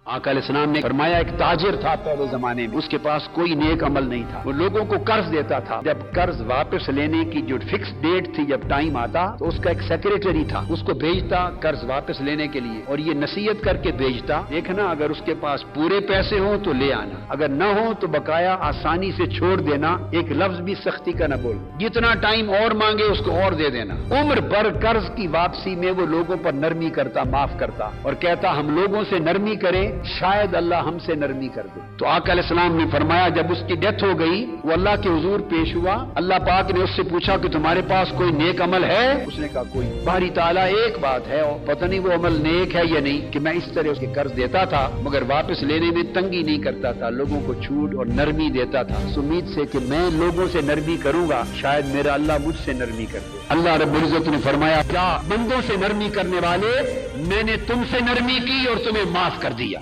آقا علیہ السلام نے فرمایا ایک تاجر تھا پہلے زمانے میں، اس کے پاس کوئی نیک عمل نہیں تھا، وہ لوگوں کو قرض دیتا تھا، جب قرض واپس لینے کی جو فکس ڈیٹ تھی، جب ٹائم آتا تو اس کا ایک سیکریٹری تھا، اس کو بھیجتا قرض واپس لینے کے لیے، اور یہ نصیحت کر کے بھیجتا، دیکھنا اگر اس کے پاس پورے پیسے ہوں تو لے آنا، اگر نہ ہو تو بقایا آسانی سے چھوڑ دینا، ایک لفظ بھی سختی کا نہ بول، جتنا ٹائم اور مانگے اس کو اور دے دینا۔ عمر بھر قرض کی واپسی میں وہ لوگوں پر نرمی کرتا، معاف کرتا، اور کہتا ہم لوگوں سے نرمی کریں، شاید اللہ ہم سے نرمی کر دے۔ تو آقا علیہ السلام نے فرمایا جب اس کی ڈیتھ ہو گئی، وہ اللہ کے حضور پیش ہوا، اللہ پاک نے اس سے پوچھا کہ تمہارے پاس کوئی نیک عمل ہے؟ اس نے کہا کوئی۔ باری تعالیٰ ایک بات ہے، اور پتہ نہیں وہ عمل نیک ہے یا نہیں، کہ میں اس طرح اس کے قرض دیتا تھا مگر واپس لینے میں تنگی نہیں کرتا تھا، لوگوں کو چھوٹ اور نرمی دیتا تھا، اس امید سے کہ میں لوگوں سے نرمی کروں گا، شاید میرا اللہ مجھ سے نرمی کر دے۔ اللہ رب العزت نے فرمایا کیا بندوں سے نرمی کرنے والے، میں نے تم سے نرمی کی اور تمہیں معاف کر دیا۔